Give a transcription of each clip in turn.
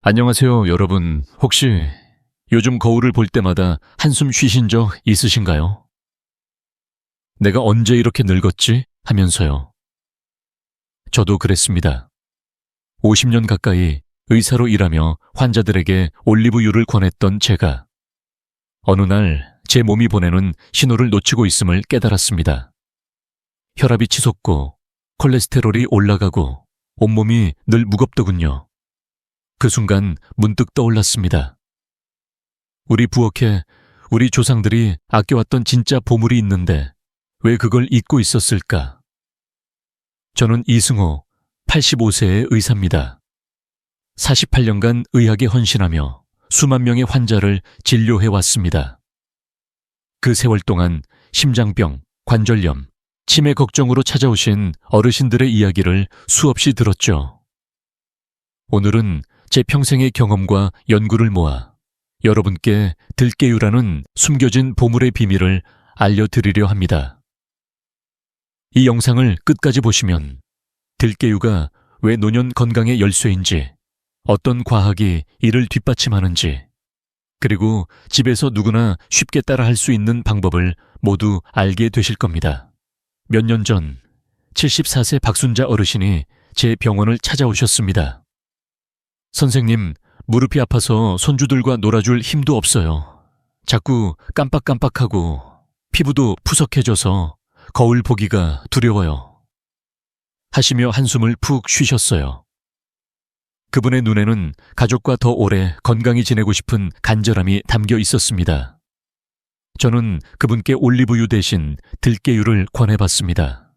안녕하세요, 여러분. 혹시 요즘 거울을 볼 때마다 한숨 쉬신 적 있으신가요? 내가 언제 이렇게 늙었지? 하면서요. 저도 그랬습니다. 50년 가까이 의사로 일하며 환자들에게 올리브유를 권했던 제가 어느 날 제 몸이 보내는 신호를 놓치고 있음을 깨달았습니다. 혈압이 치솟고 콜레스테롤이 올라가고 온몸이 늘 무겁더군요. 그 순간 문득 떠올랐습니다. 우리 부엌에 우리 조상들이 아껴왔던 진짜 보물이 있는데 왜 그걸 잊고 있었을까? 저는 이승호, 85세의 의사입니다. 48년간 의학에 헌신하며 수만 명의 환자를 진료해왔습니다. 그 세월 동안 심장병, 관절염, 치매 걱정으로 찾아오신 어르신들의 이야기를 수없이 들었죠. 오늘은 제 평생의 경험과 연구를 모아 여러분께 들깨유라는 숨겨진 보물의 비밀을 알려드리려 합니다. 이 영상을 끝까지 보시면 들깨유가 왜 노년 건강의 열쇠인지, 어떤 과학이 이를 뒷받침하는지, 그리고 집에서 누구나 쉽게 따라할 수 있는 방법을 모두 알게 되실 겁니다. 몇 년 전 74세 박순자 어르신이 제 병원을 찾아오셨습니다. 선생님, 무릎이 아파서 손주들과 놀아줄 힘도 없어요. 자꾸 깜빡깜빡하고 피부도 푸석해져서 거울 보기가 두려워요. 하시며 한숨을 푹 쉬셨어요. 그분의 눈에는 가족과 더 오래 건강히 지내고 싶은 간절함이 담겨 있었습니다. 저는 그분께 올리브유 대신 들깨유를 권해봤습니다.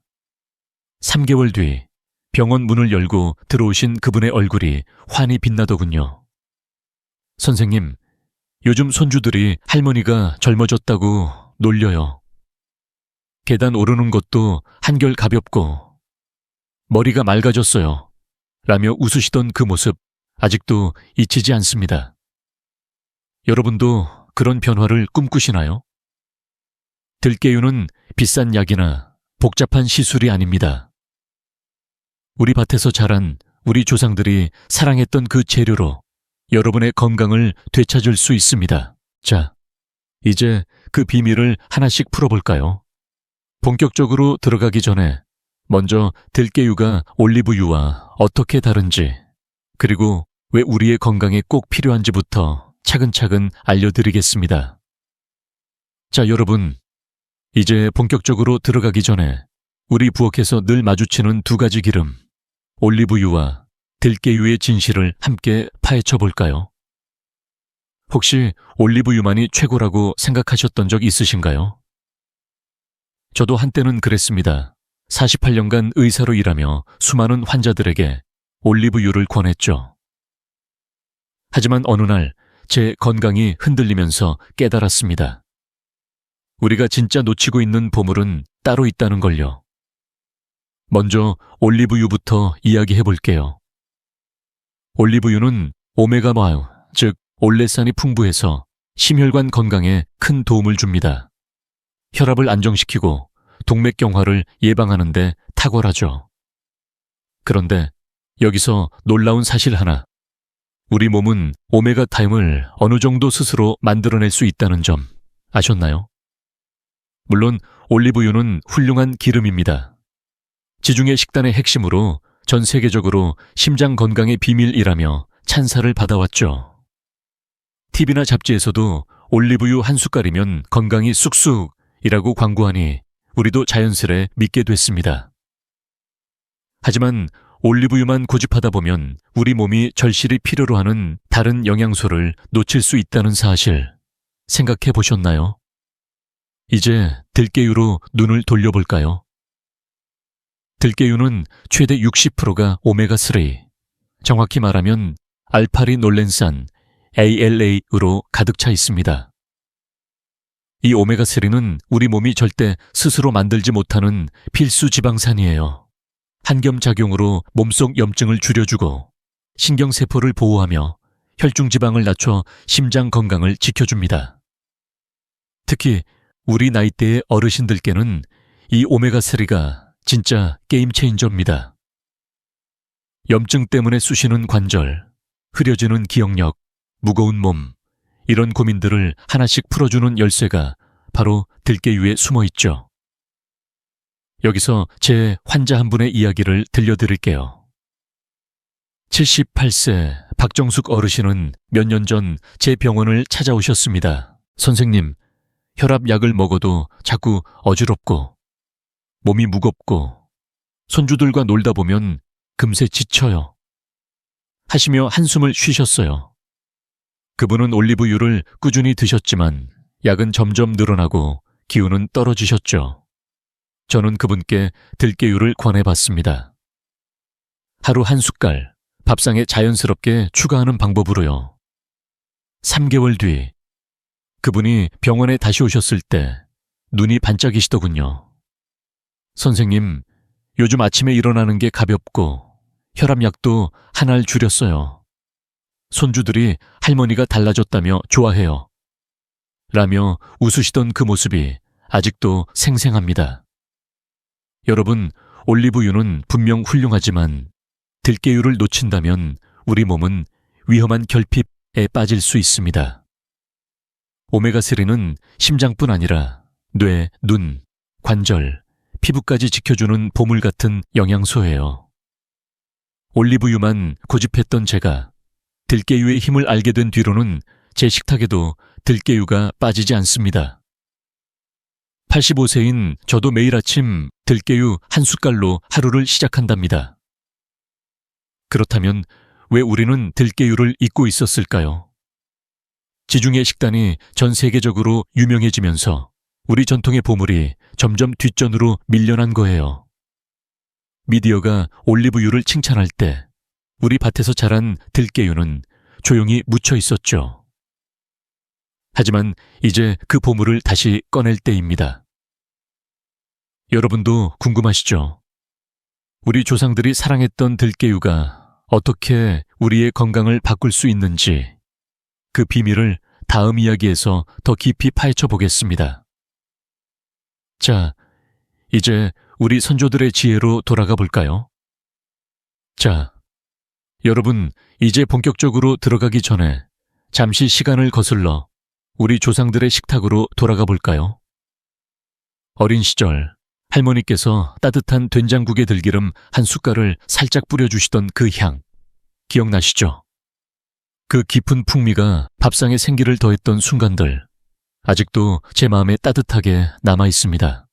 3개월 뒤 병원 문을 열고 들어오신 그분의 얼굴이 환히 빛나더군요. 선생님, 요즘 손주들이 할머니가 젊어졌다고 놀려요. 계단 오르는 것도 한결 가볍고 머리가 맑아졌어요. 라며 웃으시던 그 모습 아직도 잊히지 않습니다. 여러분도 그런 변화를 꿈꾸시나요? 들깨유는 비싼 약이나 복잡한 시술이 아닙니다. 우리 밭에서 자란 우리 조상들이 사랑했던 그 재료로 여러분의 건강을 되찾을 수 있습니다. 자, 이제 그 비밀을 하나씩 풀어볼까요? 본격적으로 들어가기 전에 먼저 들깨유가 올리브유와 어떻게 다른지, 그리고 왜 우리의 건강에 꼭 필요한지부터 차근차근 알려드리겠습니다. 자, 여러분, 이제 본격적으로 들어가기 전에 우리 부엌에서 늘 마주치는 두 가지 기름, 올리브유와 들깨유의 진실을 함께 파헤쳐 볼까요? 혹시 올리브유만이 최고라고 생각하셨던 적 있으신가요? 저도 한때는 그랬습니다. 48년간 의사로 일하며 수많은 환자들에게 올리브유를 권했죠. 하지만 어느 날 제 건강이 흔들리면서 깨달았습니다. 우리가 진짜 놓치고 있는 보물은 따로 있다는 걸요. 먼저 올리브유부터 이야기해 볼게요. 올리브유는 오메가3, 즉 올레산이 풍부해서 심혈관 건강에 큰 도움을 줍니다. 혈압을 안정시키고 동맥경화를 예방하는 데 탁월하죠. 그런데 여기서 놀라운 사실 하나. 우리 몸은 오메가3을 어느 정도 스스로 만들어낼 수 있다는 점 아셨나요? 물론 올리브유는 훌륭한 기름입니다. 지중해 식단의 핵심으로 전 세계적으로 심장 건강의 비밀이라며 찬사를 받아왔죠. TV나 잡지에서도 올리브유 한 숟갈이면 건강이 쑥쑥이라고 광고하니 우리도 자연스레 믿게 됐습니다. 하지만 올리브유만 고집하다 보면 우리 몸이 절실히 필요로 하는 다른 영양소를 놓칠 수 있다는 사실 생각해 보셨나요? 이제 들깨유로 눈을 돌려볼까요? 들깨유는 최대 60%가 오메가3, 정확히 말하면 알파리놀렌산, ALA로 가득 차 있습니다. 이 오메가3는 우리 몸이 절대 스스로 만들지 못하는 필수 지방산이에요. 한겸작용으로 몸속 염증을 줄여주고 신경세포를 보호하며 혈중지방을 낮춰 심장 건강을 지켜줍니다. 특히 우리 나이대의 어르신들께는 이 오메가3가 진짜 게임 체인저입니다. 염증 때문에 쑤시는 관절, 흐려지는 기억력, 무거운 몸, 이런 고민들을 하나씩 풀어주는 열쇠가 바로 들깨유에 숨어 있죠. 여기서 제 환자 한 분의 이야기를 들려드릴게요. 78세 박정숙 어르신은 몇 년 전 제 병원을 찾아오셨습니다. 선생님, 혈압약을 먹어도 자꾸 어지럽고 몸이 무겁고 손주들과 놀다 보면 금세 지쳐요. 하시며 한숨을 쉬셨어요. 그분은 올리브유를 꾸준히 드셨지만 약은 점점 늘어나고 기운은 떨어지셨죠. 저는 그분께 들깨유를 권해봤습니다. 하루 한 숟갈 밥상에 자연스럽게 추가하는 방법으로요. 3개월 뒤 그분이 병원에 다시 오셨을 때 눈이 반짝이시더군요. 선생님, 요즘 아침에 일어나는 게 가볍고 혈압약도 한 알 줄였어요. 손주들이 할머니가 달라졌다며 좋아해요. 라며 웃으시던 그 모습이 아직도 생생합니다. 여러분, 올리브유는 분명 훌륭하지만 들깨유를 놓친다면 우리 몸은 위험한 결핍에 빠질 수 있습니다. 오메가3는 심장뿐 아니라 뇌, 눈, 관절, 피부까지 지켜주는 보물 같은 영양소예요. 올리브유만 고집했던 제가 들깨유의 힘을 알게 된 뒤로는 제 식탁에도 들깨유가 빠지지 않습니다. 85세인 저도 매일 아침 들깨유 한 숟갈로 하루를 시작한답니다. 그렇다면 왜 우리는 들깨유를 잊고 있었을까요? 지중해 식단이 전 세계적으로 유명해지면서 우리 전통의 보물이 점점 뒷전으로 밀려난 거예요. 미디어가 올리브유를 칭찬할 때 우리 밭에서 자란 들깨유는 조용히 묻혀 있었죠. 하지만 이제 그 보물을 다시 꺼낼 때입니다. 여러분도 궁금하시죠? 우리 조상들이 사랑했던 들깨유가 어떻게 우리의 건강을 바꿀 수 있는지 그 비밀을 다음 이야기에서 더 깊이 파헤쳐 보겠습니다. 자, 이제 우리 선조들의 지혜로 돌아가 볼까요? 자, 여러분, 이제 본격적으로 들어가기 전에 잠시 시간을 거슬러 우리 조상들의 식탁으로 돌아가 볼까요? 어린 시절 할머니께서 따뜻한 된장국에 들기름 한 숟갈을 살짝 뿌려주시던 그 향, 기억나시죠? 그 깊은 풍미가 밥상에 생기를 더했던 순간들, 아직도 제 마음에 따뜻하게 남아 있습니다.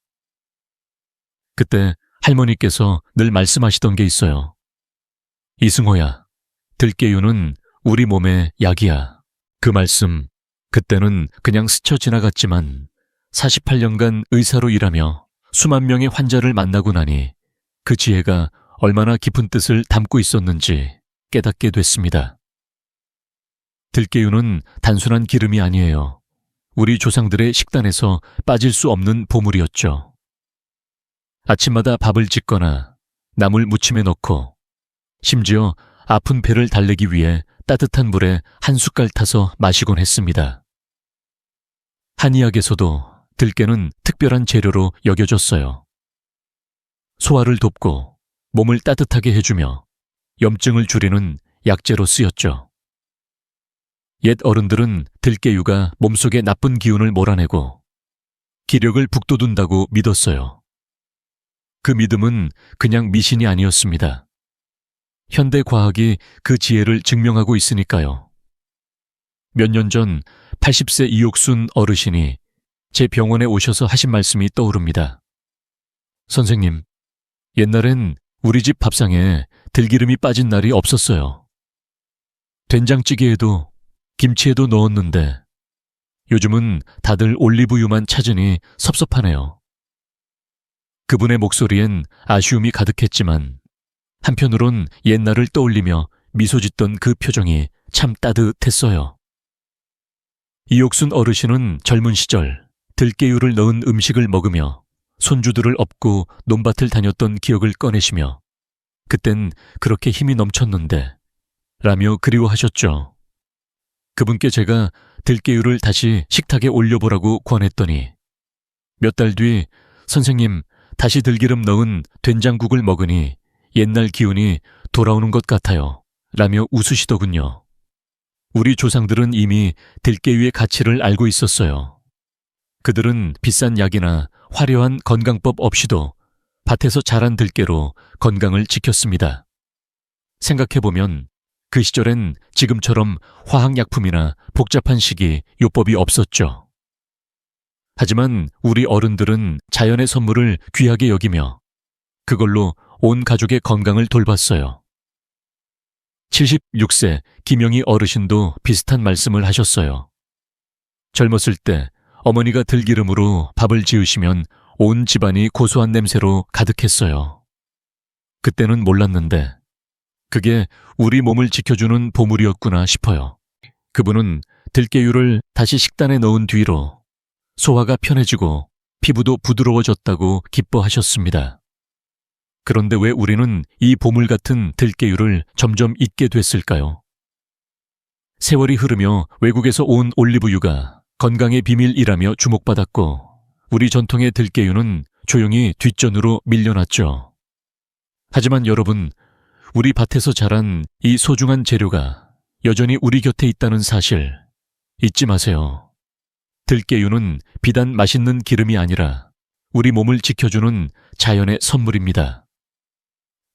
그때 할머니께서 늘 말씀하시던 게 있어요. 이승호야, 들깨유는 우리 몸의 약이야. 그 말씀, 그때는 그냥 스쳐 지나갔지만 48년간 의사로 일하며 수만 명의 환자를 만나고 나니 그 지혜가 얼마나 깊은 뜻을 담고 있었는지 깨닫게 됐습니다. 들깨유는 단순한 기름이 아니에요. 우리 조상들의 식단에서 빠질 수 없는 보물이었죠. 아침마다 밥을 짓거나 나물 무침에 넣고 심지어 아픈 배를 달래기 위해 따뜻한 물에 한 숟갈 타서 마시곤 했습니다. 한의학에서도 들깨는 특별한 재료로 여겨졌어요. 소화를 돕고 몸을 따뜻하게 해주며 염증을 줄이는 약재로 쓰였죠. 옛 어른들은 들깨유가 몸속의 나쁜 기운을 몰아내고 기력을 북돋운다고 믿었어요. 그 믿음은 그냥 미신이 아니었습니다. 현대 과학이 그 지혜를 증명하고 있으니까요. 몇 년 전 80세 이옥순 어르신이 제 병원에 오셔서 하신 말씀이 떠오릅니다. 선생님, 옛날엔 우리 집 밥상에 들기름이 빠진 날이 없었어요. 된장찌개에도 김치에도 넣었는데 요즘은 다들 올리브유만 찾으니 섭섭하네요. 그분의 목소리엔 아쉬움이 가득했지만 한편으론 옛날을 떠올리며 미소 짓던 그 표정이 참 따뜻했어요. 이옥순 어르신은 젊은 시절 들깨유를 넣은 음식을 먹으며 손주들을 업고 논밭을 다녔던 기억을 꺼내시며 그땐 그렇게 힘이 넘쳤는데 라며 그리워하셨죠. 그분께 제가 들깨유를 다시 식탁에 올려보라고 권했더니 몇 달 뒤 선생님 다시 들기름 넣은 된장국을 먹으니 옛날 기운이 돌아오는 것 같아요 라며 웃으시더군요. 우리 조상들은 이미 들깨유의 가치를 알고 있었어요. 그들은 비싼 약이나 화려한 건강법 없이도 밭에서 자란 들깨로 건강을 지켰습니다. 생각해보면 그 시절엔 지금처럼 화학약품이나 복잡한 식이 요법이 없었죠. 하지만 우리 어른들은 자연의 선물을 귀하게 여기며 그걸로 온 가족의 건강을 돌봤어요. 76세 김영희 어르신도 비슷한 말씀을 하셨어요. 젊었을 때 어머니가 들기름으로 밥을 지으시면 온 집안이 고소한 냄새로 가득했어요. 그때는 몰랐는데 그게 우리 몸을 지켜주는 보물이었구나 싶어요. 그분은 들깨유를 다시 식단에 넣은 뒤로 소화가 편해지고 피부도 부드러워졌다고 기뻐하셨습니다. 그런데 왜 우리는 이 보물 같은 들깨유를 점점 잊게 됐을까요? 세월이 흐르며 외국에서 온 올리브유가 건강의 비밀이라며 주목받았고 우리 전통의 들깨유는 조용히 뒷전으로 밀려났죠. 하지만 여러분, 우리 밭에서 자란 이 소중한 재료가 여전히 우리 곁에 있다는 사실 잊지 마세요. 들깨유는 비단 맛있는 기름이 아니라 우리 몸을 지켜주는 자연의 선물입니다.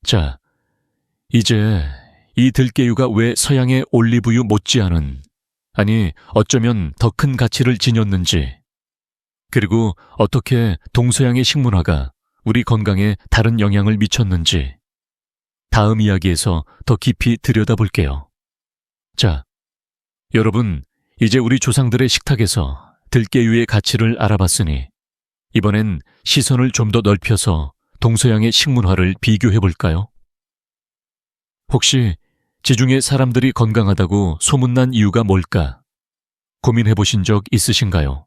자, 이제 이 들깨유가 왜 서양의 올리브유 못지않은, 아니 어쩌면 더 큰 가치를 지녔는지, 그리고 어떻게 동서양의 식문화가 우리 건강에 다른 영향을 미쳤는지 다음 이야기에서 더 깊이 들여다볼게요. 자, 여러분, 이제 우리 조상들의 식탁에서 들깨유의 가치를 알아봤으니 이번엔 시선을 좀 더 넓혀서 동서양의 식문화를 비교해볼까요? 혹시 지중해 사람들이 건강하다고 소문난 이유가 뭘까? 고민해보신 적 있으신가요?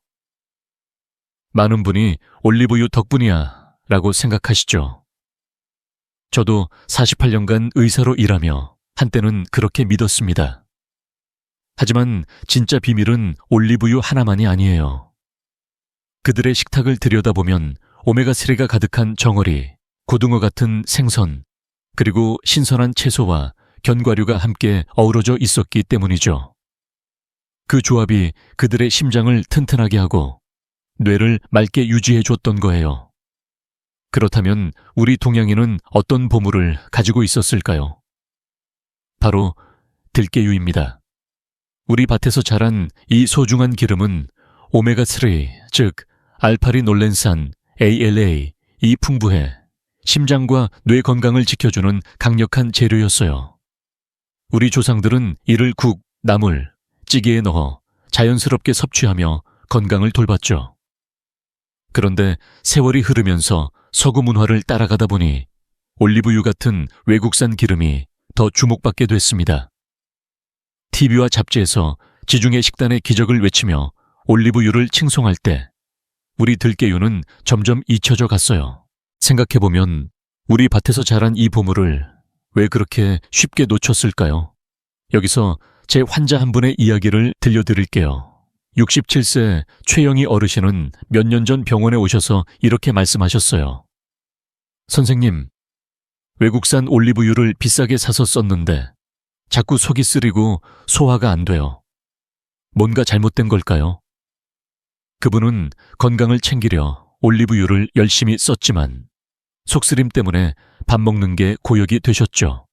많은 분이 올리브유 덕분이야 라고 생각하시죠. 저도 48년간 의사로 일하며 한때는 그렇게 믿었습니다. 하지만 진짜 비밀은 올리브유 하나만이 아니에요. 그들의 식탁을 들여다보면 오메가3가 가득한 정어리, 고등어 같은 생선, 그리고 신선한 채소와 견과류가 함께 어우러져 있었기 때문이죠. 그 조합이 그들의 심장을 튼튼하게 하고 뇌를 맑게 유지해 줬던 거예요. 그렇다면 우리 동양인은 어떤 보물을 가지고 있었을까요? 바로 들깨유입니다. 우리 밭에서 자란 이 소중한 기름은 오메가3, 즉 알파리놀렌산, ALA, 이 풍부해 심장과 뇌 건강을 지켜주는 강력한 재료였어요. 우리 조상들은 이를 국, 나물, 찌개에 넣어 자연스럽게 섭취하며 건강을 돌봤죠. 그런데 세월이 흐르면서 서구 문화를 따라가다 보니 올리브유 같은 외국산 기름이 더 주목받게 됐습니다. TV와 잡지에서 지중해 식단의 기적을 외치며 올리브유를 칭송할 때 우리 들깨유는 점점 잊혀져 갔어요. 생각해보면 우리 밭에서 자란 이 보물을 왜 그렇게 쉽게 놓쳤을까요? 여기서 제 환자 한 분의 이야기를 들려드릴게요. 67세 최영희 어르신은 몇 년 전 병원에 오셔서 이렇게 말씀하셨어요. 선생님, 외국산 올리브유를 비싸게 사서 썼는데 자꾸 속이 쓰리고 소화가 안 돼요. 뭔가 잘못된 걸까요? 그분은 건강을 챙기려 올리브유를 열심히 썼지만 속쓰림 때문에 밥 먹는 게 고역이 되셨죠.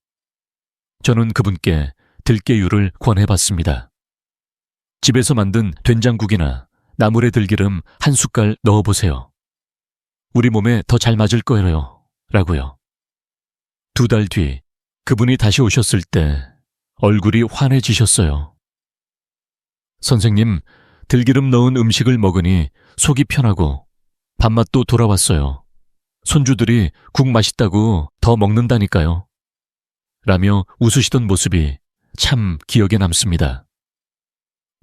저는 그분께 들깨유를 권해봤습니다. 집에서 만든 된장국이나 나물의 들기름 한 숟갈 넣어보세요. 우리 몸에 더 잘 맞을 거예요. 라고요. 2달 뒤 그분이 다시 오셨을 때 얼굴이 환해지셨어요. 선생님, 들기름 넣은 음식을 먹으니 속이 편하고 밥맛도 돌아왔어요. 손주들이 국 맛있다고 더 먹는다니까요. 라며 웃으시던 모습이 참 기억에 남습니다.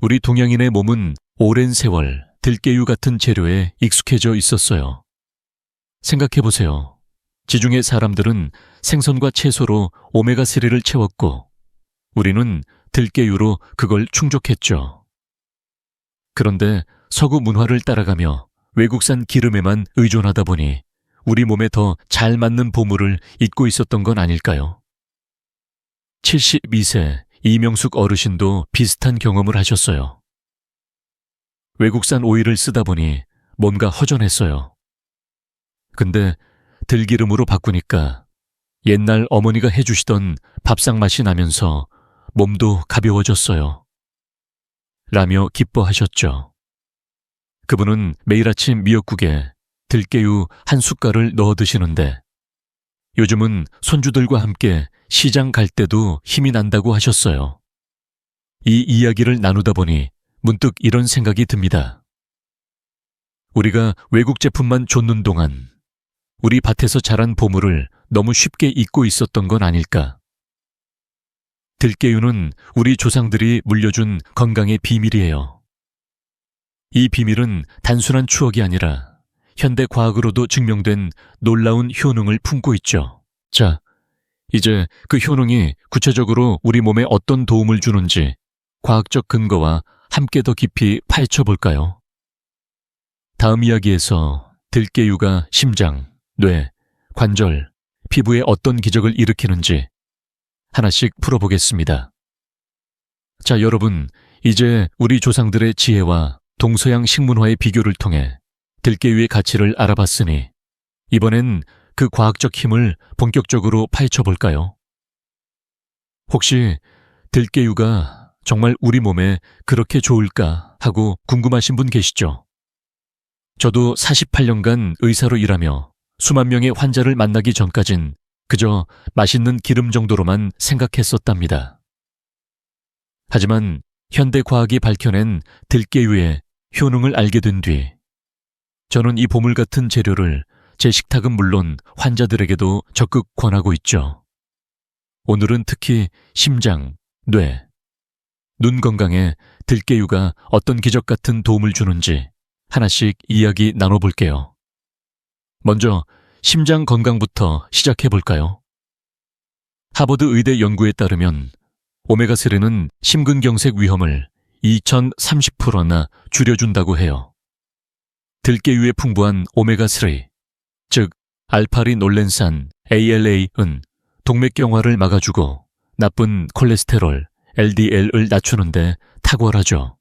우리 동양인의 몸은 오랜 세월 들깨유 같은 재료에 익숙해져 있었어요. 생각해보세요. 지중해 사람들은 생선과 채소로 오메가3를 채웠고 우리는 들깨유로 그걸 충족했죠. 그런데 서구 문화를 따라가며 외국산 기름에만 의존하다 보니 우리 몸에 더 잘 맞는 보물을 잊고 있었던 건 아닐까요? 72세 이명숙 어르신도 비슷한 경험을 하셨어요. 외국산 오일을 쓰다 보니 뭔가 허전했어요. 근데 들기름으로 바꾸니까 옛날 어머니가 해주시던 밥상 맛이 나면서 몸도 가벼워졌어요. 라며 기뻐하셨죠. 그분은 매일 아침 미역국에 들깨유 한 숟갈을 넣어 드시는데 요즘은 손주들과 함께 시장 갈 때도 힘이 난다고 하셨어요. 이 이야기를 나누다 보니 문득 이런 생각이 듭니다. 우리가 외국 제품만 줬는 동안 우리 밭에서 자란 보물을 너무 쉽게 잊고 있었던 건 아닐까. 들깨유는 우리 조상들이 물려준 건강의 비밀이에요. 이 비밀은 단순한 추억이 아니라 현대 과학으로도 증명된 놀라운 효능을 품고 있죠. 자, 이제 그 효능이 구체적으로 우리 몸에 어떤 도움을 주는지 과학적 근거와 함께 더 깊이 파헤쳐 볼까요? 다음 이야기에서 들깨유가 심장, 뇌, 관절, 피부에 어떤 기적을 일으키는지 하나씩 풀어보겠습니다. 자, 여러분, 이제 우리 조상들의 지혜와 동서양 식문화의 비교를 통해 들깨유의 가치를 알아봤으니 이번엔 그 과학적 힘을 본격적으로 파헤쳐 볼까요? 혹시 들깨유가 정말 우리 몸에 그렇게 좋을까 하고 궁금하신 분 계시죠? 저도 48년간 의사로 일하며 수만 명의 환자를 만나기 전까진 그저 맛있는 기름 정도로만 생각했었답니다. 하지만 현대 과학이 밝혀낸 들깨유의 효능을 알게 된 뒤 저는 이 보물 같은 재료를 제 식탁은 물론 환자들에게도 적극 권하고 있죠. 오늘은 특히 심장, 뇌, 눈 건강에 들깨유가 어떤 기적 같은 도움을 주는지 하나씩 이야기 나눠볼게요. 먼저 심장 건강부터 시작해 볼까요? 하버드 의대 연구에 따르면 오메가3는 심근경색 위험을 2030%나 줄여준다고 해요. 들깨유에 풍부한 오메가3, 즉 알파리놀렌산 ALA는 동맥경화를 막아주고 나쁜 콜레스테롤 LDL을 낮추는데 탁월하죠.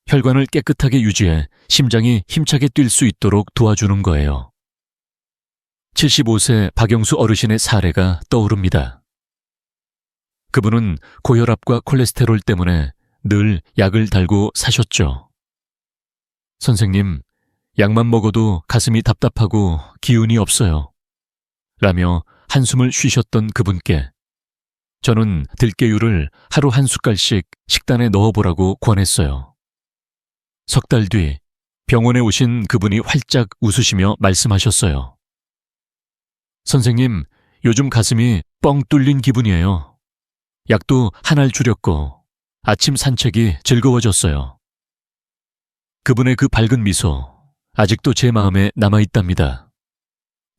혈관을 깨끗하게 유지해 심장이 힘차게 뛸 수 있도록 도와주는 거예요. 75세 박영수 어르신의 사례가 떠오릅니다. 그분은 고혈압과 콜레스테롤 때문에 늘 약을 달고 사셨죠. 선생님, 약만 먹어도 가슴이 답답하고 기운이 없어요. 라며 한숨을 쉬셨던 그분께 저는 들깨유를 하루 한 숟갈씩 식단에 넣어보라고 권했어요. 석 달 뒤 병원에 오신 그분이 활짝 웃으시며 말씀하셨어요. 선생님, 요즘 가슴이 뻥 뚫린 기분이에요. 약도 한 알 줄였고 아침 산책이 즐거워졌어요. 그분의 그 밝은 미소, 아직도 제 마음에 남아있답니다.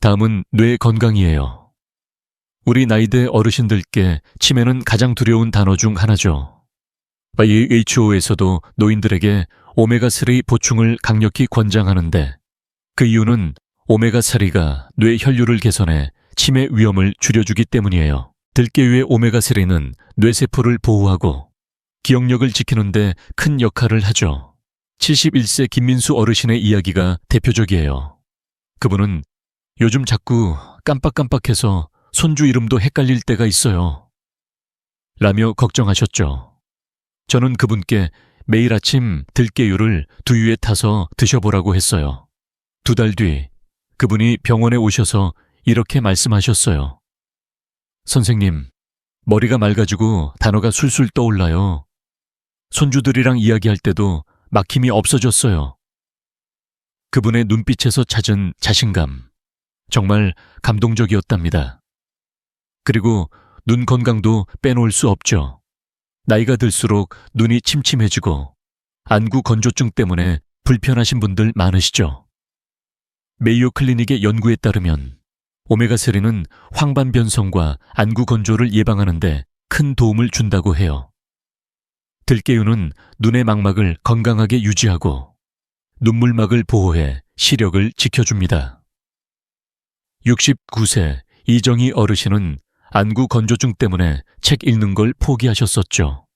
다음은 뇌 건강이에요. 우리 나이대 어르신들께 치매는 가장 두려운 단어 중 하나죠. WHO에서도 노인들에게 오메가3 보충을 강력히 권장하는데 그 이유는 오메가3가 뇌 혈류를 개선해 치매 위험을 줄여주기 때문이에요. 들깨유의 오메가3는 뇌세포를 보호하고 기억력을 지키는 데 큰 역할을 하죠. 71세 김민수 어르신의 이야기가 대표적이에요. 그분은 요즘 자꾸 깜빡깜빡해서 손주 이름도 헷갈릴 때가 있어요. 라며 걱정하셨죠. 저는 그분께 매일 아침 들깨유를 두유에 타서 드셔보라고 했어요. 2달 뒤 그분이 병원에 오셔서 이렇게 말씀하셨어요. 선생님, 머리가 맑아지고 단어가 술술 떠올라요. 손주들이랑 이야기할 때도 막힘이 없어졌어요. 그분의 눈빛에서 찾은 자신감, 정말 감동적이었답니다. 그리고 눈 건강도 빼놓을 수 없죠. 나이가 들수록 눈이 침침해지고 안구 건조증 때문에 불편하신 분들 많으시죠. 메이오 클리닉의 연구에 따르면 오메가3는 황반변성과 안구 건조를 예방하는 데 큰 도움을 준다고 해요. 들깨유는 눈의 망막을 건강하게 유지하고 눈물막을 보호해 시력을 지켜줍니다. 69세 이정희 어르신은 안구 건조증 때문에 책 읽는 걸 포기하셨었죠.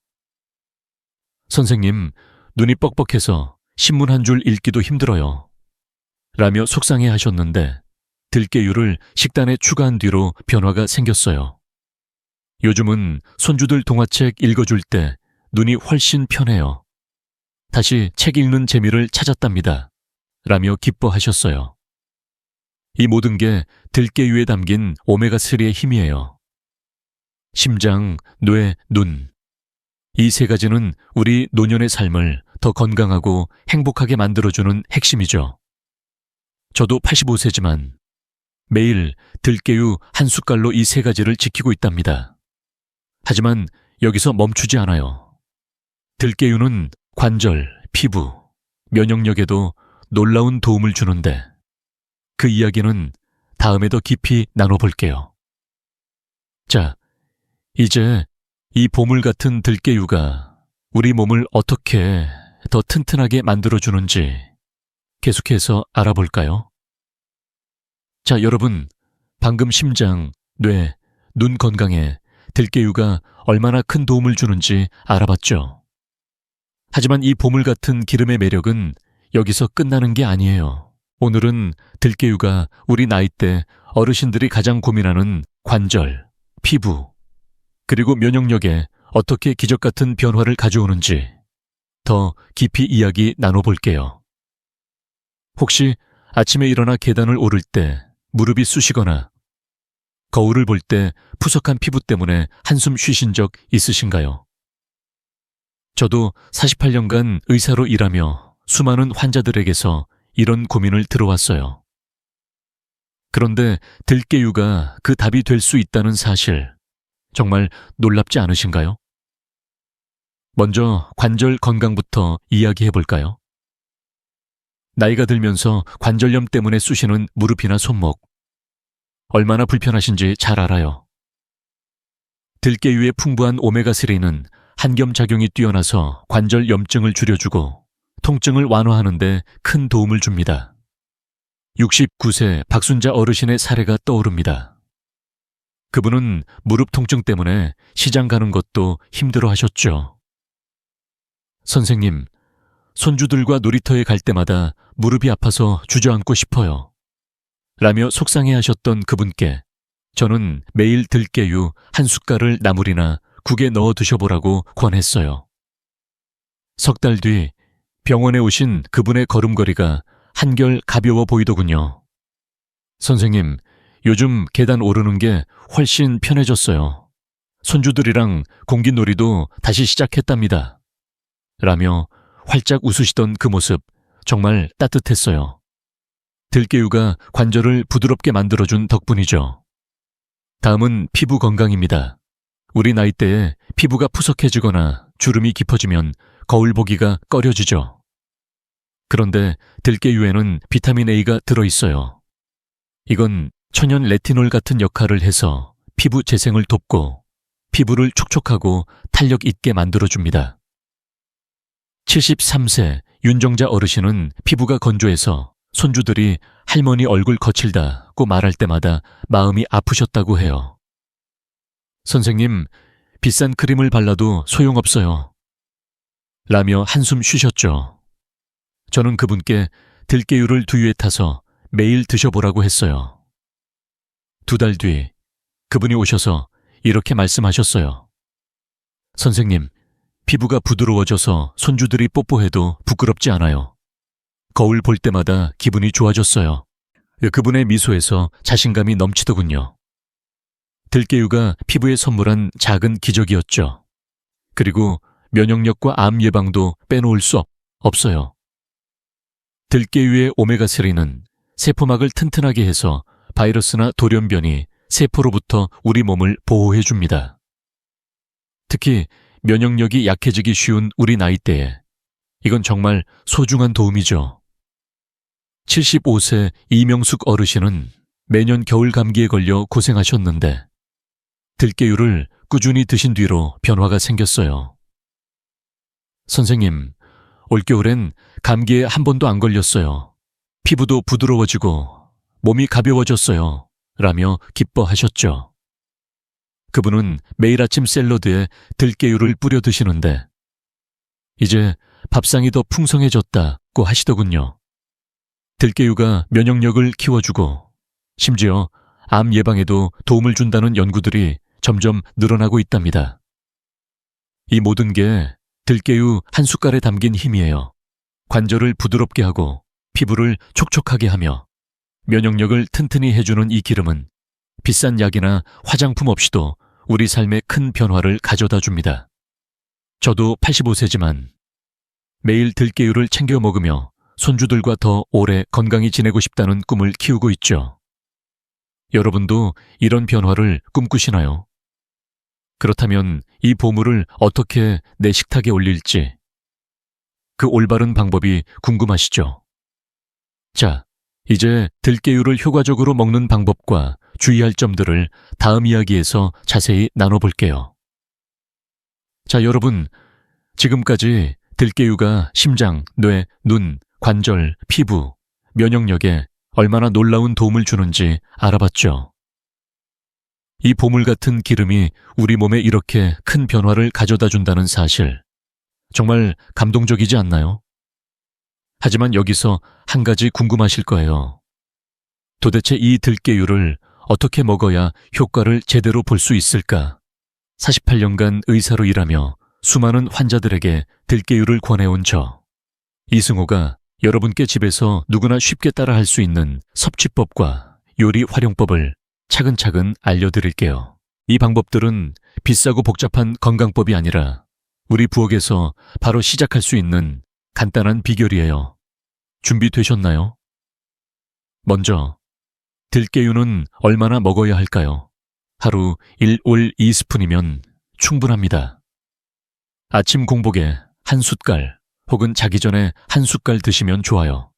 선생님, 눈이 뻑뻑해서 신문 한 줄 읽기도 힘들어요. 라며 속상해 하셨는데 들깨유를 식단에 추가한 뒤로 변화가 생겼어요. 요즘은 손주들 동화책 읽어줄 때 눈이 훨씬 편해요. 다시 책 읽는 재미를 찾았답니다. 라며 기뻐하셨어요. 이 모든 게 들깨유에 담긴 오메가3의 힘이에요. 심장, 뇌, 눈. 이 세 가지는 우리 노년의 삶을 더 건강하고 행복하게 만들어주는 핵심이죠. 저도 85세지만 매일 들깨유 한 숟갈로 이 세 가지를 지키고 있답니다. 하지만 여기서 멈추지 않아요. 들깨유는 관절, 피부, 면역력에도 놀라운 도움을 주는데 그 이야기는 다음에 더 깊이 나눠볼게요. 자, 이제 이 보물 같은 들깨유가 우리 몸을 어떻게 더 튼튼하게 만들어주는지 계속해서 알아볼까요? 자, 여러분, 방금 심장, 뇌, 눈 건강에 들깨유가 얼마나 큰 도움을 주는지 알아봤죠? 하지만 이 보물 같은 기름의 매력은 여기서 끝나는 게 아니에요. 오늘은 들깨유가 우리 나이대 어르신들이 가장 고민하는 관절, 피부, 그리고 면역력에 어떻게 기적 같은 변화를 가져오는지 더 깊이 이야기 나눠볼게요. 혹시 아침에 일어나 계단을 오를 때 무릎이 쑤시거나 거울을 볼 때 푸석한 피부 때문에 한숨 쉬신 적 있으신가요? 저도 48년간 의사로 일하며 수많은 환자들에게서 이런 고민을 들어왔어요. 그런데 들깨유가 그 답이 될 수 있다는 사실, 정말 놀랍지 않으신가요? 먼저 관절 건강부터 이야기해 볼까요? 나이가 들면서 관절염 때문에 쑤시는 무릎이나 손목, 얼마나 불편하신지 잘 알아요. 들깨유의 풍부한 오메가3는 한겸작용이 뛰어나서 관절 염증을 줄여주고 통증을 완화하는 데 큰 도움을 줍니다. 69세 박순자 어르신의 사례가 떠오릅니다. 그분은 무릎 통증 때문에 시장 가는 것도 힘들어 하셨죠. 선생님, 손주들과 놀이터에 갈 때마다 무릎이 아파서 주저앉고 싶어요. 라며 속상해 하셨던 그분께 저는 매일 들깨유 한 숟갈을 나물이나 국에 넣어 드셔보라고 권했어요. 석 달 뒤 병원에 오신 그분의 걸음걸이가 한결 가벼워 보이더군요. 선생님, 요즘 계단 오르는 게 훨씬 편해졌어요. 손주들이랑 공기놀이도 다시 시작했답니다. 라며 활짝 웃으시던 그 모습 정말 따뜻했어요. 들깨유가 관절을 부드럽게 만들어준 덕분이죠. 다음은 피부 건강입니다. 우리 나이대에 피부가 푸석해지거나 주름이 깊어지면 거울 보기가 꺼려지죠. 그런데 들깨유에는 비타민 A가 들어있어요. 이건 천연 레티놀 같은 역할을 해서 피부 재생을 돕고 피부를 촉촉하고 탄력 있게 만들어줍니다. 73세 윤정자 어르신은 피부가 건조해서 손주들이 할머니 얼굴 거칠다고 말할 때마다 마음이 아프셨다고 해요. 선생님, 비싼 크림을 발라도 소용없어요. 라며 한숨 쉬셨죠. 저는 그분께 들깨유를 두유에 타서 매일 드셔보라고 했어요. 2달 뒤 그분이 오셔서 이렇게 말씀하셨어요. 선생님, 피부가 부드러워져서 손주들이 뽀뽀해도 부끄럽지 않아요. 거울 볼 때마다 기분이 좋아졌어요. 그분의 미소에서 자신감이 넘치더군요. 들깨유가 피부에 선물한 작은 기적이었죠. 그리고 면역력과 암 예방도 빼놓을 수 없어요. 들깨유의 오메가3는 세포막을 튼튼하게 해서 바이러스나 돌연변이 세포로부터 우리 몸을 보호해줍니다. 특히 면역력이 약해지기 쉬운 우리 나이대에 이건 정말 소중한 도움이죠. 75세 이명숙 어르신은 매년 겨울 감기에 걸려 고생하셨는데 들깨유를 꾸준히 드신 뒤로 변화가 생겼어요. 선생님, 올겨울엔 감기에 한 번도 안 걸렸어요. 피부도 부드러워지고 몸이 가벼워졌어요. 라며 기뻐하셨죠. 그분은 매일 아침 샐러드에 들깨유를 뿌려 드시는데 이제 밥상이 더 풍성해졌다고 하시더군요. 들깨유가 면역력을 키워주고 심지어 암 예방에도 도움을 준다는 연구들이 점점 늘어나고 있답니다. 이 모든 게 들깨유 한 숟갈에 담긴 힘이에요. 관절을 부드럽게 하고 피부를 촉촉하게 하며 면역력을 튼튼히 해주는 이 기름은 비싼 약이나 화장품 없이도 우리 삶에 큰 변화를 가져다 줍니다. 저도 85세지만 매일 들깨유를 챙겨 먹으며 손주들과 더 오래 건강히 지내고 싶다는 꿈을 키우고 있죠. 여러분도 이런 변화를 꿈꾸시나요? 그렇다면 이 보물을 어떻게 내 식탁에 올릴지 그 올바른 방법이 궁금하시죠? 자, 이제 들깨유를 효과적으로 먹는 방법과 주의할 점들을 다음 이야기에서 자세히 나눠볼게요. 자, 여러분, 지금까지 들깨유가 심장, 뇌, 눈, 관절, 피부, 면역력에 얼마나 놀라운 도움을 주는지 알아봤죠. 이 보물 같은 기름이 우리 몸에 이렇게 큰 변화를 가져다 준다는 사실, 정말 감동적이지 않나요? 하지만 여기서 한 가지 궁금하실 거예요. 도대체 이 들깨유를 어떻게 먹어야 효과를 제대로 볼 수 있을까? 48년간 의사로 일하며 수많은 환자들에게 들깨유를 권해온 저, 이승호가 여러분께 집에서 누구나 쉽게 따라할 수 있는 섭취법과 요리 활용법을 차근차근 알려드릴게요. 이 방법들은 비싸고 복잡한 건강법이 아니라 우리 부엌에서 바로 시작할 수 있는 간단한 비결이에요. 준비되셨나요? 먼저, 들깨유는 얼마나 먹어야 할까요? 하루 1올 2스푼이면 충분합니다. 아침 공복에 한 숟갈 혹은 자기 전에 한 숟갈 드시면 좋아요.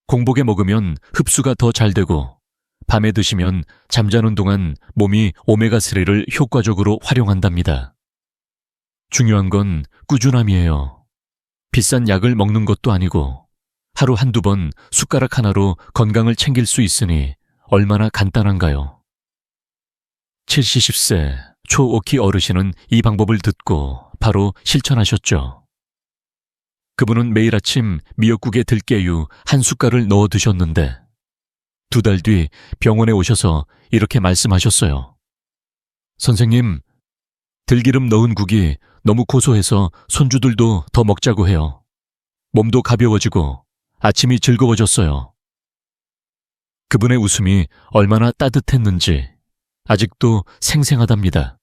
공복에 먹으면 흡수가 더 잘 되고 밤에 드시면 잠자는 동안 몸이 오메가3를 효과적으로 활용한답니다. 중요한 건 꾸준함이에요. 비싼 약을 먹는 것도 아니고 하루 한두 번 숟가락 하나로 건강을 챙길 수 있으니 얼마나 간단한가요? 70세 초오키 어르신은 이 방법을 듣고 바로 실천하셨죠. 그분은 매일 아침 미역국에 들깨유 한 숟갈을 넣어 드셨는데 2달 뒤 병원에 오셔서 이렇게 말씀하셨어요. 선생님, 들기름 넣은 국이 너무 고소해서 손주들도 더 먹자고 해요. 몸도 가벼워지고 아침이 즐거워졌어요. 그분의 웃음이 얼마나 따뜻했는지 아직도 생생하답니다.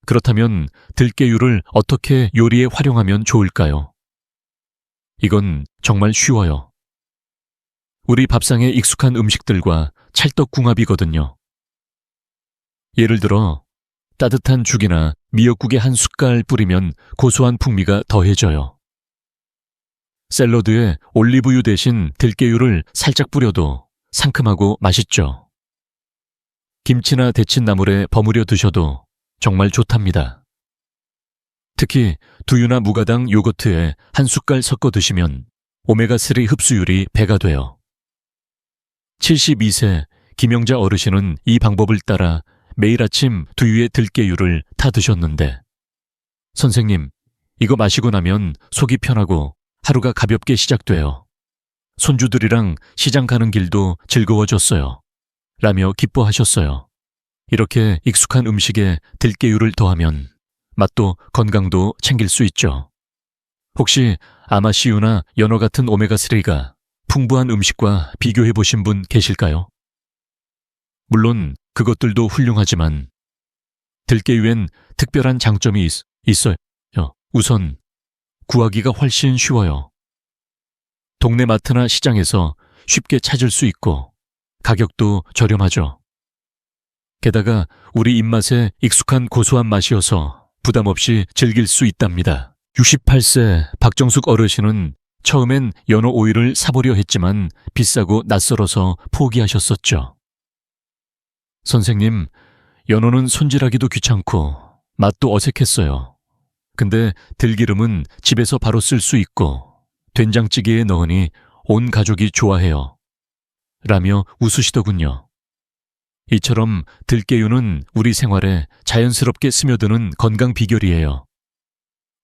그렇다면 들깨유를 어떻게 요리에 활용하면 좋을까요? 이건 정말 쉬워요. 우리 밥상에 익숙한 음식들과 찰떡궁합이거든요. 예를 들어 따뜻한 죽이나 미역국에 한 숟갈 뿌리면 고소한 풍미가 더해져요. 샐러드에 올리브유 대신 들깨유를 살짝 뿌려도 상큼하고 맛있죠. 김치나 데친 나물에 버무려 드셔도 정말 좋답니다. 특히 두유나 무가당 요거트에 한 숟갈 섞어 드시면 오메가3 흡수율이 배가 돼요. 72세 김영자 어르신은 이 방법을 따라 매일 아침 두유에 들깨유를 타 드셨는데 선생님, 이거 마시고 나면 속이 편하고 하루가 가볍게 시작돼요. 손주들이랑 시장 가는 길도 즐거워졌어요. 라며 기뻐하셨어요. 이렇게 익숙한 음식에 들깨유를 더하면 맛도 건강도 챙길 수 있죠. 혹시 아마씨유나 연어 같은 오메가3가 풍부한 음식과 비교해 보신 분 계실까요? 물론 그것들도 훌륭하지만 들깨유엔 특별한 장점이 있어요. 우선 구하기가 훨씬 쉬워요. 동네 마트나 시장에서 쉽게 찾을 수 있고 가격도 저렴하죠. 게다가 우리 입맛에 익숙한 고소한 맛이어서 부담 없이 즐길 수 있답니다. 68세 박정숙 어르신은 처음엔 연어 오일을 사보려 했지만 비싸고 낯설어서 포기하셨었죠. 선생님, 연어는 손질하기도 귀찮고 맛도 어색했어요. 근데 들기름은 집에서 바로 쓸 수 있고 된장찌개에 넣으니 온 가족이 좋아해요. 라며 웃으시더군요. 이처럼 들깨유는 우리 생활에 자연스럽게 스며드는 건강 비결이에요.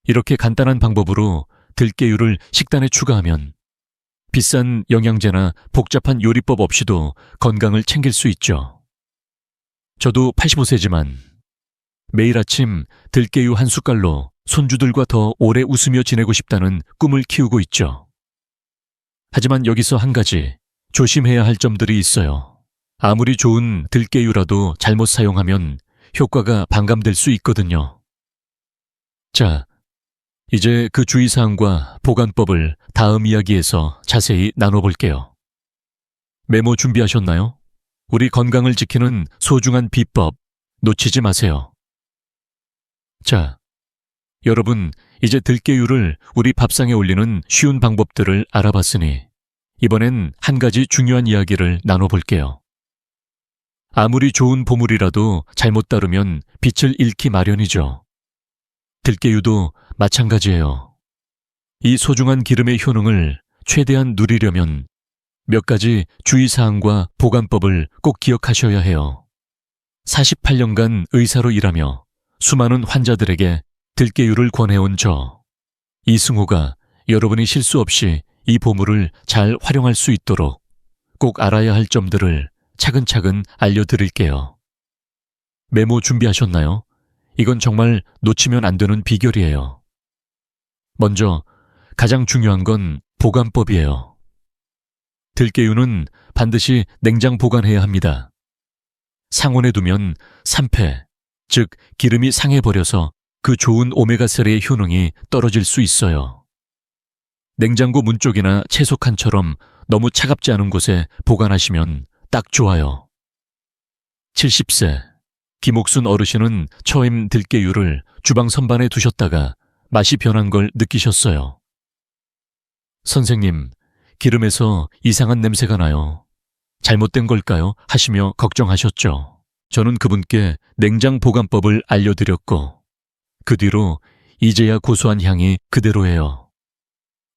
이렇게 간단한 방법으로 들깨유를 식단에 추가하면 비싼 영양제나 복잡한 요리법 없이도 건강을 챙길 수 있죠. 저도 85세지만 매일 아침 들깨유 한 숟갈로 손주들과 더 오래 웃으며 지내고 싶다는 꿈을 키우고 있죠. 하지만 여기서 한 가지 조심해야 할 점들이 있어요. 아무리 좋은 들깨유라도 잘못 사용하면 효과가 반감될 수 있거든요. 자, 이제 그 주의사항과 보관법을 다음 이야기에서 자세히 나눠볼게요. 메모 준비하셨나요? 우리 건강을 지키는 소중한 비법 놓치지 마세요. 자, 여러분, 이제 들깨유를 우리 밥상에 올리는 쉬운 방법들을 알아봤으니 이번엔 한 가지 중요한 이야기를 나눠볼게요. 아무리 좋은 보물이라도 잘못 다루면 빛을 잃기 마련이죠. 들깨유도 마찬가지예요. 이 소중한 기름의 효능을 최대한 누리려면 몇 가지 주의사항과 보관법을 꼭 기억하셔야 해요. 48년간 의사로 일하며 수많은 환자들에게 들깨유를 권해온 저 이승호가 여러분이 실수 없이 이 보물을 잘 활용할 수 있도록 꼭 알아야 할 점들을 차근차근 알려드릴게요. 메모 준비하셨나요? 이건 정말 놓치면 안 되는 비결이에요. 먼저 가장 중요한 건 보관법이에요. 들깨유는 반드시 냉장 보관해야 합니다. 상온에 두면 산패, 즉 기름이 상해버려서 그 좋은 오메가3의 효능이 떨어질 수 있어요. 냉장고 문 쪽이나 채소칸처럼 너무 차갑지 않은 곳에 보관하시면 딱 좋아요. 70세 김옥순 어르신은 처음 들깨유를 주방 선반에 두셨다가 맛이 변한 걸 느끼셨어요. 선생님, 기름에서 이상한 냄새가 나요. 잘못된 걸까요? 하시며 걱정하셨죠. 저는 그분께 냉장 보관법을 알려드렸고 그 뒤로 이제야 고소한 향이 그대로예요.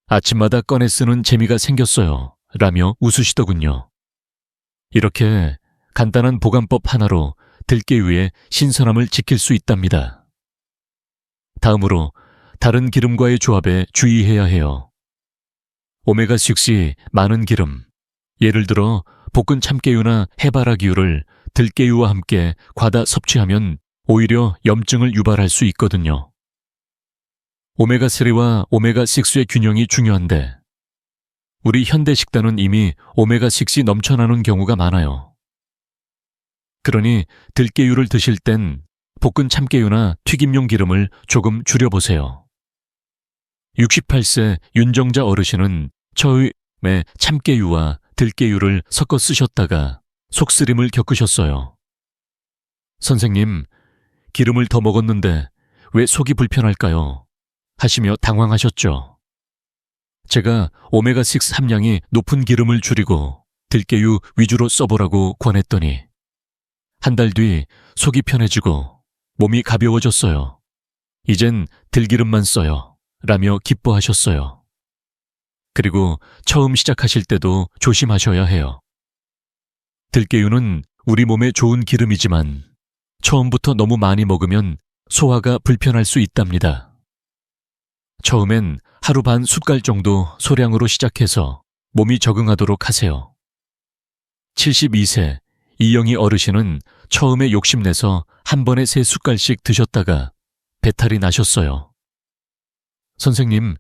아침마다 꺼내 쓰는 재미가 생겼어요. 라며 웃으시더군요. 이렇게 간단한 보관법 하나로 들깨유의 신선함을 지킬 수 있답니다. 다음으로 다른 기름과의 조합에 주의해야 해요. 오메가6이 많은 기름, 예를 들어 볶은 참깨유나 해바라기유를 들깨유와 함께 과다 섭취하면 오히려 염증을 유발할 수 있거든요. 오메가3와 오메가6의 균형이 중요한데 우리 현대 식단은 이미 오메가6이 넘쳐나는 경우가 많아요. 그러니 들깨유를 드실 땐 볶은 참깨유나 튀김용 기름을 조금 줄여보세요. 68세 윤정자 어르신은 처음에 참깨유와 들깨유를 섞어 쓰셨다가 속쓰림을 겪으셨어요. 선생님, 기름을 더 먹었는데 왜 속이 불편할까요? 하시며 당황하셨죠. 제가 오메가6 함량이 높은 기름을 줄이고 들깨유 위주로 써보라고 권했더니 한 달 뒤 속이 편해지고 몸이 가벼워졌어요. 이젠 들기름만 써요. 라며 기뻐하셨어요. 그리고 처음 시작하실 때도 조심하셔야 해요. 들깨유는 우리 몸에 좋은 기름이지만 처음부터 너무 많이 먹으면 소화가 불편할 수 있답니다. 처음엔 하루 반 숟갈 정도 소량으로 시작해서 몸이 적응하도록 하세요. 72세 이영희 어르신은 처음에 욕심내서 한 번에 3숟갈씩 드셨다가 배탈이 나셨어요. 선생님,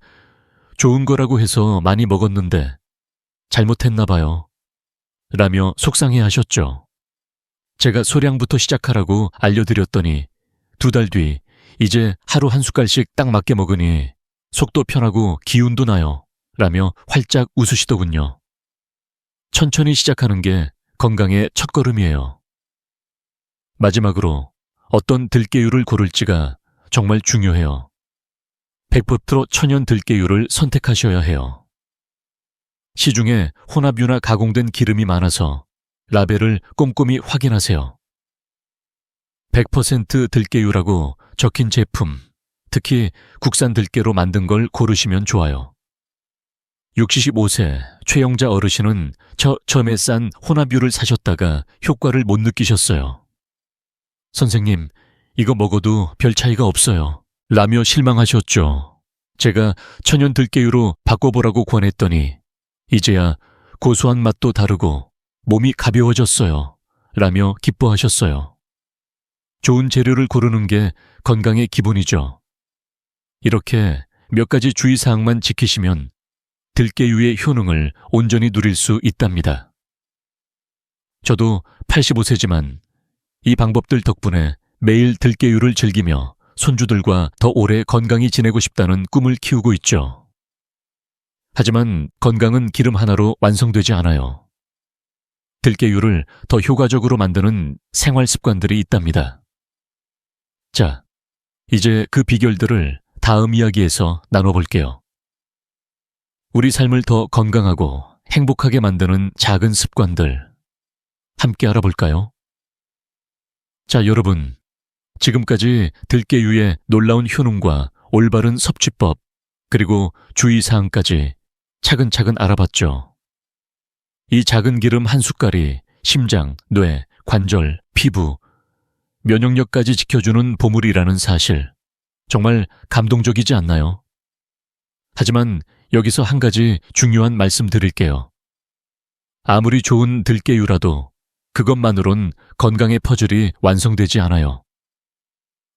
좋은 거라고 해서 많이 먹었는데 잘못했나 봐요. 라며 속상해 하셨죠. 제가 소량부터 시작하라고 알려드렸더니 2달 뒤 이제 하루 한 숟갈씩 딱 맞게 먹으니 속도 편하고 기운도 나요. 라며 활짝 웃으시더군요. 천천히 시작하는 게 건강의 첫걸음이에요. 마지막으로 어떤 들깨유를 고를지가 정말 중요해요. 100% 천연 들깨유를 선택하셔야 해요. 시중에 혼합유나 가공된 기름이 많아서 라벨을 꼼꼼히 확인하세요. 100% 들깨유라고 적힌 제품, 특히 국산 들깨로 만든 걸 고르시면 좋아요. 65세 최영자 어르신은 저 점에 싼 혼합유를 사셨다가 효과를 못 느끼셨어요. 선생님, 이거 먹어도 별 차이가 없어요. 라며 실망하셨죠. 제가 천연 들깨유로 바꿔보라고 권했더니 이제야 고소한 맛도 다르고 몸이 가벼워졌어요. 라며 기뻐하셨어요. 좋은 재료를 고르는 게 건강의 기본이죠. 이렇게 몇 가지 주의사항만 지키시면 들깨유의 효능을 온전히 누릴 수 있답니다. 저도 85세지만 이 방법들 덕분에 매일 들깨유를 즐기며 손주들과 더 오래 건강히 지내고 싶다는 꿈을 키우고 있죠. 하지만 건강은 기름 하나로 완성되지 않아요. 들깨유를 더 효과적으로 만드는 생활 습관들이 있답니다. 자, 이제 그 비결들을 다음 이야기에서 나눠볼게요. 우리 삶을 더 건강하고 행복하게 만드는 작은 습관들, 함께 알아볼까요? 자, 여러분. 지금까지 들깨유의 놀라운 효능과 올바른 섭취법, 그리고 주의사항까지 차근차근 알아봤죠. 이 작은 기름 한 숟갈이 심장, 뇌, 관절, 피부, 면역력까지 지켜주는 보물이라는 사실, 정말 감동적이지 않나요? 하지만 여기서 한 가지 중요한 말씀 드릴게요. 아무리 좋은 들깨유라도 그것만으론 건강의 퍼즐이 완성되지 않아요.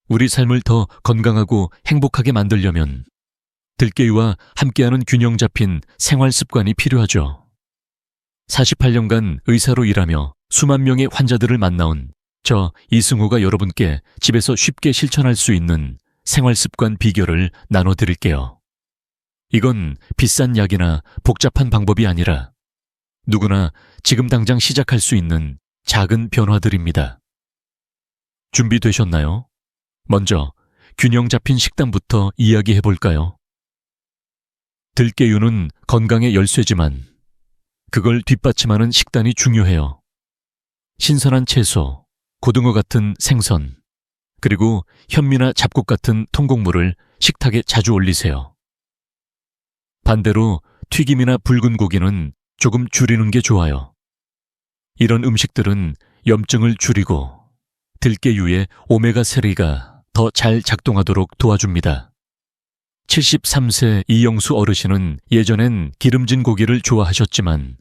우리 삶을 더 건강하고 행복하게 만들려면 들깨유와 함께하는 균형 잡힌 생활 습관이 필요하죠. 48년간 의사로 일하며 수만 명의 환자들을 만나온 저 이승호가 여러분께 집에서 쉽게 실천할 수 있는 생활 습관 비결을 나눠드릴게요. 이건 비싼 약이나 복잡한 방법이 아니라 누구나 지금 당장 시작할 수 있는 작은 변화들입니다. 준비되셨나요? 먼저 균형 잡힌 식단부터 이야기해 볼까요? 들깨유는 건강의 열쇠지만 그걸 뒷받침하는 식단이 중요해요. 신선한 채소, 고등어 같은 생선, 그리고 현미나 잡곡 같은 통곡물을 식탁에 자주 올리세요. 반대로 튀김이나 붉은 고기는 조금 줄이는 게 좋아요. 이런 음식들은 염증을 줄이고 들깨유의 오메가3가 더 잘 작동하도록 도와줍니다. 73세 이영수 어르신은 예전엔 기름진 고기를 좋아하셨지만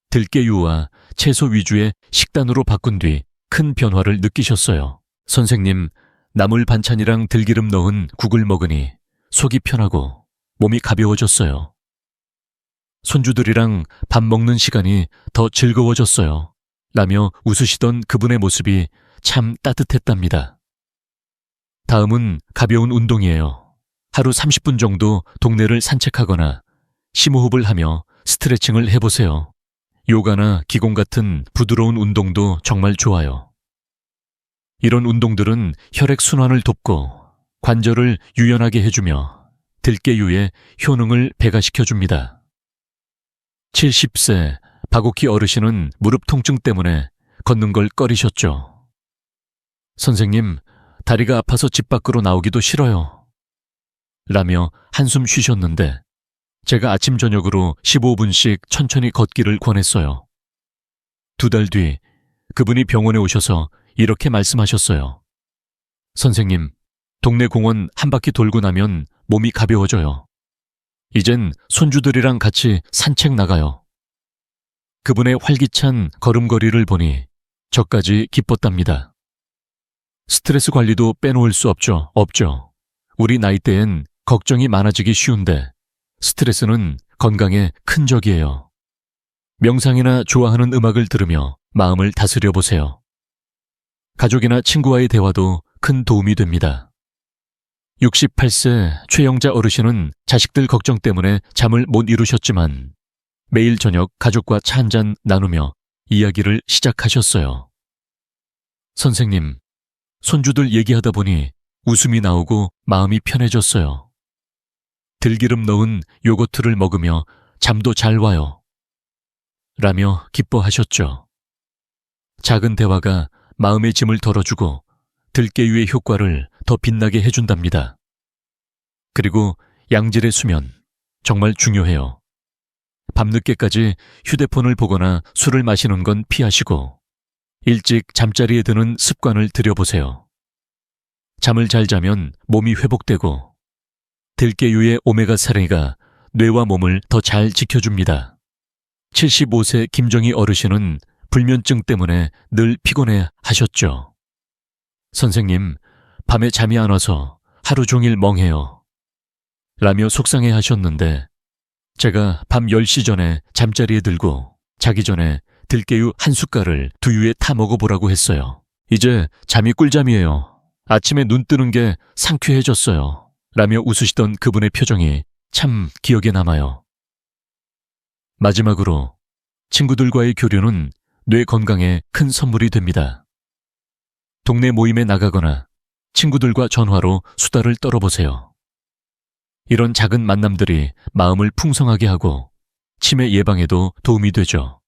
들깨유와 채소 위주의 식단으로 바꾼 뒤 큰 변화를 느끼셨어요. 선생님, 나물 반찬이랑 들기름 넣은 국을 먹으니 속이 편하고 몸이 가벼워졌어요. 손주들이랑 밥 먹는 시간이 더 즐거워졌어요. 라며 웃으시던 그분의 모습이 참 따뜻했답니다. 다음은 가벼운 운동이에요. 하루 30분 정도 동네를 산책하거나 심호흡을 하며 스트레칭을 해보세요. 요가나 기공 같은 부드러운 운동도 정말 좋아요. 이런 운동들은 혈액순환을 돕고 관절을 유연하게 해주며 들깨유의 효능을 배가시켜줍니다. 70세 박옥희 어르신은 무릎 통증 때문에 걷는 걸 꺼리셨죠. 선생님, 다리가 아파서 집 밖으로 나오기도 싫어요. 라며 한숨 쉬셨는데 제가 아침 저녁으로 15분씩 천천히 걷기를 권했어요. 2달 뒤 그분이 병원에 오셔서 이렇게 말씀하셨어요. 선생님, 동네 공원 한 바퀴 돌고 나면 몸이 가벼워져요. 이젠 손주들이랑 같이 산책 나가요. 그분의 활기찬 걸음걸이를 보니 저까지 기뻤답니다. 스트레스 관리도 빼놓을 수 없죠. 우리 나이대엔 걱정이 많아지기 쉬운데 스트레스는 건강에 큰 적이에요. 명상이나 좋아하는 음악을 들으며 마음을 다스려 보세요. 가족이나 친구와의 대화도 큰 도움이 됩니다. 68세 최영자 어르신은 자식들 걱정 때문에 잠을 못 이루셨지만 매일 저녁 가족과 차 한잔 나누며 이야기를 시작하셨어요. 선생님, 손주들 얘기하다 보니 웃음이 나오고 마음이 편해졌어요. 들기름 넣은 요거트를 먹으며 잠도 잘 와요. 라며 기뻐하셨죠. 작은 대화가 마음의 짐을 덜어주고 들깨유의 효과를 더 빛나게 해준답니다. 그리고 양질의 수면, 정말 중요해요. 밤늦게까지 휴대폰을 보거나 술을 마시는 건 피하시고 일찍 잠자리에 드는 습관을 들여보세요. 잠을 잘 자면 몸이 회복되고 들깨유의 오메가3가 뇌와 몸을 더 잘 지켜줍니다. 75세 김정희 어르신은 불면증 때문에 늘 피곤해 하셨죠. 선생님, 밤에 잠이 안 와서 하루 종일 멍해요. 라며 속상해 하셨는데 제가 밤 10시 전에 잠자리에 들고 자기 전에 들깨유 한 숟갈을 두유에 타 먹어보라고 했어요. 이제 잠이 꿀잠이에요. 아침에 눈 뜨는 게 상쾌해졌어요. 라며 웃으시던 그분의 표정이 참 기억에 남아요. 마지막으로 친구들과의 교류는 뇌 건강에 큰 선물이 됩니다. 동네 모임에 나가거나 친구들과 전화로 수다를 떨어보세요. 이런 작은 만남들이 마음을 풍성하게 하고 치매 예방에도 도움이 되죠.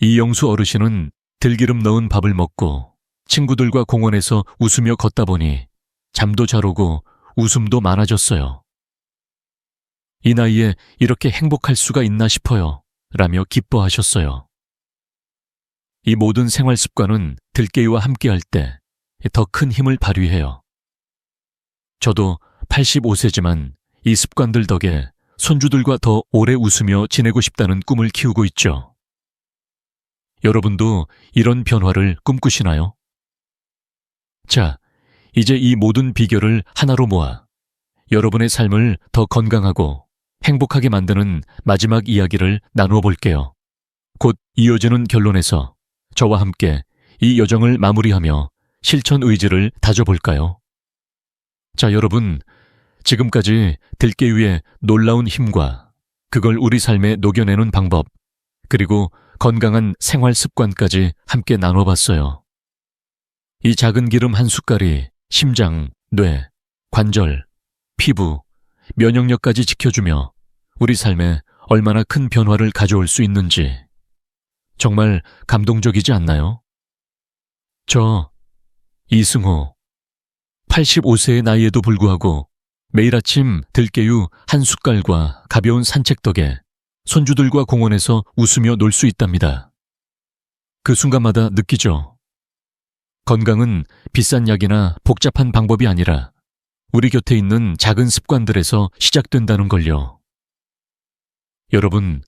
이영수 어르신은 들기름 넣은 밥을 먹고 친구들과 공원에서 웃으며 걷다 보니 잠도 잘 오고 웃음도 많아졌어요. 이 나이에 이렇게 행복할 수가 있나 싶어요. 라며 기뻐하셨어요. 이 모든 생활 습관은 들깨유와 함께할 때 더 큰 힘을 발휘해요. 저도 85세지만 이 습관들 덕에 손주들과 더 오래 웃으며 지내고 싶다는 꿈을 키우고 있죠. 여러분도 이런 변화를 꿈꾸시나요? 자, 이제 이 모든 비결을 하나로 모아 여러분의 삶을 더 건강하고 행복하게 만드는 마지막 이야기를 나누어 볼게요. 곧 이어지는 결론에서 저와 함께 이 여정을 마무리하며 실천 의지를 다져볼까요? 자, 여러분, 지금까지 들깨유의 놀라운 힘과 그걸 우리 삶에 녹여내는 방법, 그리고 건강한 생활 습관까지 함께 나눠봤어요. 이 작은 기름 한 숟갈이 심장, 뇌, 관절, 피부, 면역력까지 지켜주며 우리 삶에 얼마나 큰 변화를 가져올 수 있는지 정말 감동적이지 않나요? 저 이승호, 85세의 나이에도 불구하고 매일 아침 들깨유 한 숟갈과 가벼운 산책 덕에 손주들과 공원에서 웃으며 놀 수 있답니다. 그 순간마다 느끼죠. 건강은 비싼 약이나 복잡한 방법이 아니라 우리 곁에 있는 작은 습관들에서 시작된다는 걸요. 여러분,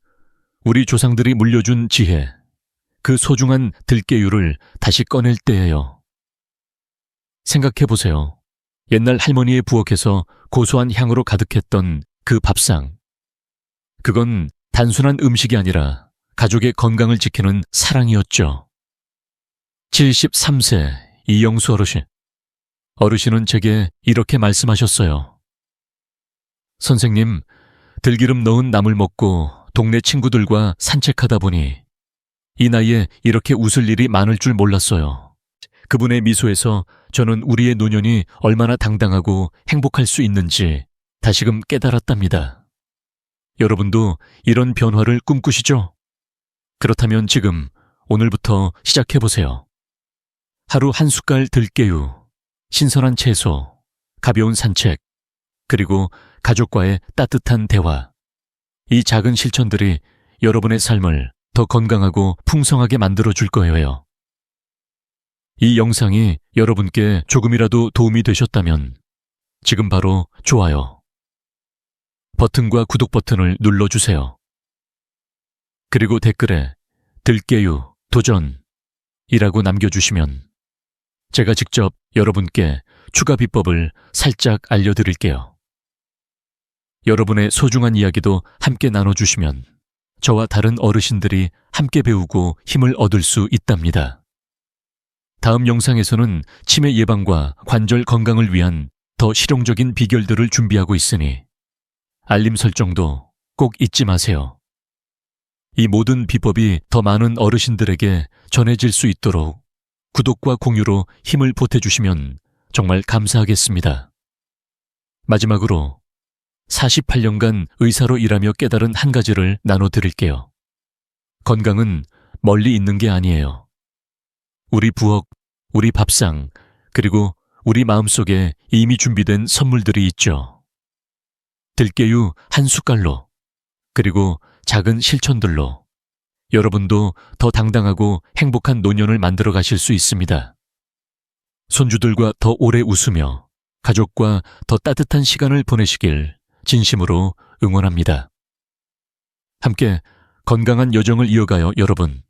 우리 조상들이 물려준 지혜, 그 소중한 들깨유를 다시 꺼낼 때예요. 생각해보세요. 옛날 할머니의 부엌에서 고소한 향으로 가득했던 그 밥상. 그건 단순한 음식이 아니라 가족의 건강을 지키는 사랑이었죠. 73세 이영수 어르신. 어르신은 제게 이렇게 말씀하셨어요. 선생님, 들기름 넣은 나물 먹고 동네 친구들과 산책하다 보니 이 나이에 이렇게 웃을 일이 많을 줄 몰랐어요. 그분의 미소에서 저는 우리의 노년이 얼마나 당당하고 행복할 수 있는지 다시금 깨달았답니다. 여러분도 이런 변화를 꿈꾸시죠? 그렇다면 지금 오늘부터 시작해보세요. 하루 한 숟갈 들깨유, 신선한 채소, 가벼운 산책, 그리고 가족과의 따뜻한 대화. 이 작은 실천들이 여러분의 삶을 더 건강하고 풍성하게 만들어줄 거예요. 이 영상이 여러분께 조금이라도 도움이 되셨다면 지금 바로 좋아요 버튼과 구독 버튼을 눌러주세요. 그리고 댓글에 들깨유 도전이라고 남겨주시면 제가 직접 여러분께 추가 비법을 살짝 알려드릴게요. 여러분의 소중한 이야기도 함께 나눠주시면 저와 다른 어르신들이 함께 배우고 힘을 얻을 수 있답니다. 다음 영상에서는 치매 예방과 관절 건강을 위한 더 실용적인 비결들을 준비하고 있으니 알림 설정도 꼭 잊지 마세요. 이 모든 비법이 더 많은 어르신들에게 전해질 수 있도록 구독과 공유로 힘을 보태주시면 정말 감사하겠습니다. 마지막으로 48년간 의사로 일하며 깨달은 한 가지를 나눠드릴게요. 건강은 멀리 있는 게 아니에요. 우리 부엌, 우리 밥상, 그리고 우리 마음속에 이미 준비된 선물들이 있죠. 들깨유 한 숟갈로 그리고 작은 실천들로 여러분도 더 당당하고 행복한 노년을 만들어 가실 수 있습니다. 손주들과 더 오래 웃으며 가족과 더 따뜻한 시간을 보내시길 진심으로 응원합니다. 함께 건강한 여정을 이어가요, 여러분.